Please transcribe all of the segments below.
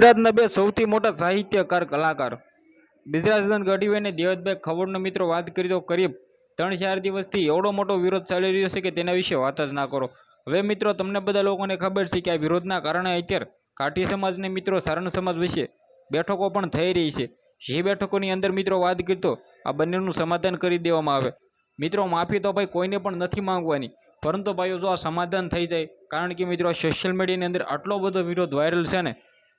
ગુજરાતના બે સૌથી મોટા સાહિત્યકાર કલાકાર બિજરાજદાન ગઢવી અને દેવતભાઈ ખવડનો મિત્રો વાત કરી તો કરીબ 3-4 દિવસથી એવડો મોટો વિરોધ ચાલી રહ્યો છે કે તેના વિશે વાત જ ના કરો। હવે મિત્રો તમને બધા લોકોને ખબર છે કે આ વિરોધના કારણે અત્યારે કાઠી સમાજને મિત્રો સારણ સમાજ વિશે બેઠકો પણ થઈ રહી છે। જે બેઠકોની અંદર મિત્રો વાત કરી તો આ બંનેનું સમાધાન કરી દેવામાં આવે। મિત્રો માફી તો ભાઈ કોઈને પણ નથી માંગવાની, પરંતુ ભાઈઓ જો આ સમાધાન થઈ જાય, કારણ કે મિત્રો સોશિયલ મીડિયાની અંદર આટલો બધો વિરોધ વાયરલ છે ને,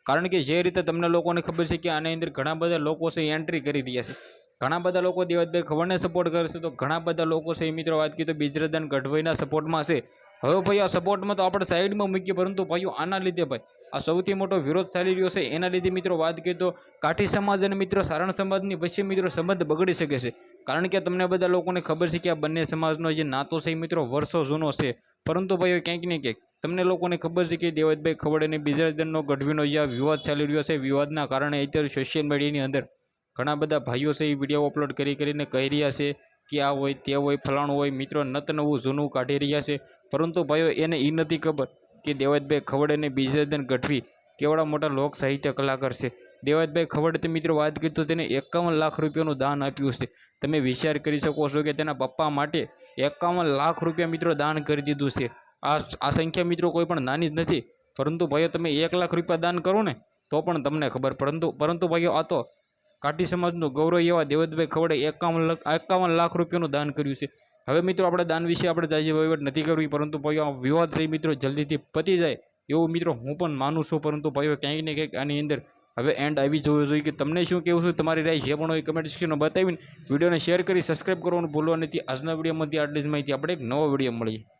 કારણ કે જે રીતે તમને લોકોને ખબર છે કે આની અંદર ઘણા બધા લોકો છે એન્ટ્રી કરી રહ્યા છે। ઘણા બધા લોકો દેવતભાઈ ખવડને સપોર્ટ કરે છે, તો ઘણા બધા લોકો છે મિત્રો વાત કરીએ તો બિજરાજદાન ગઢવીના સપોર્ટમાં છે। હવે ભાઈ આ સપોર્ટમાં તો આપણે સાઈડમાં મૂકીએ, પરંતુ ભાઈઓ આના લીધે ભાઈ આ સૌથી મોટો વિરોધ ચાલી રહ્યો છે, એના લીધે મિત્રો વાત કરીએ તો કાઠી સમાજ અને મિત્રો સારણ સમાજની વચ્ચે મિત્રો સંબંધ બગડી શકે છે। કારણ કે તમને બધા લોકોને ખબર છે કે આ બંને સમાજનો જે નાતો છે મિત્રો વર્ષો જૂનો છે, પરંતુ ભાઈઓ ક્યાંક ને ક્યાંક તમને લોકોને ખબર છે કે દેવતભાઈ ખવડ અને બિજરાજદાનનો ગઢવીનો જે વિવાદ ચાલી રહ્યો છે, વિવાદના કારણે અત્યારે સોશિયલ મીડિયાની અંદર ઘણા બધા ભાઈઓ છે એ વિડીયો અપલોડ કરીને કહી રહ્યા છે કે આ હોય તે હોય ફલાણું હોય, મિત્રો નત નવું જૂનું કાઢી રહ્યા છે। પરંતુ ભાઈઓ એને એ નથી ખબર કે દેવતભાઈ ખવડ અને બિજરાજદાન ગઢવી કેવડા મોટા લોક સાહિત્ય કલાકાર છે। દેવતભાઈ ખવડ મિત્રો વાત કરી તો તેને 51 લાખ રૂપિયાનું દાન આપ્યું છે। તમે વિચાર કરી શકો છો કે તેના પપ્પા માટે 51 લાખ રૂપિયા મિત્રો દાન કરી દીધું છે। આ સંખ્યા મિત્રો કોઈ પણ નાની જ નથી, પરંતુ ભાઈઓ તમે 1 લાખ રૂપિયા દાન કરો ને તો પણ તમને ખબર, પરંતુ ભાઈઓ આ તો કાઠી સમાજનું ગૌરવ એવા દેવતભાઈ ખવડે 51 લાખ રૂપિયાનું દાન કર્યું છે। હવે મિત્રો આપણે દાન વિશે આપણે જાજી વહીવટ નથી કરવી, પરંતુ ભાઈઓ આ વિવાદ છે મિત્રો જલ્દીથી પતી જાય એવું મિત્રો હું પણ માનું છું। પરંતુ ભાઈઓ ક્યાંક ને ક્યાંક આની અંદર હવે એન્ડ આવી જવો જોઈએ કે તમને શું કહેવું છે, તમારી રાય જે પણ હોય કમેન્ટ સેક્શનમાં બતાવીને વિડીયોને શેર કરી સબસ્ક્રાઈબ કરવાનું ભૂલવા નથી। આજના વિડીયોમાંથી આટલી જ માહિતી, આપણે એક નવો વિડીયો મળીએ।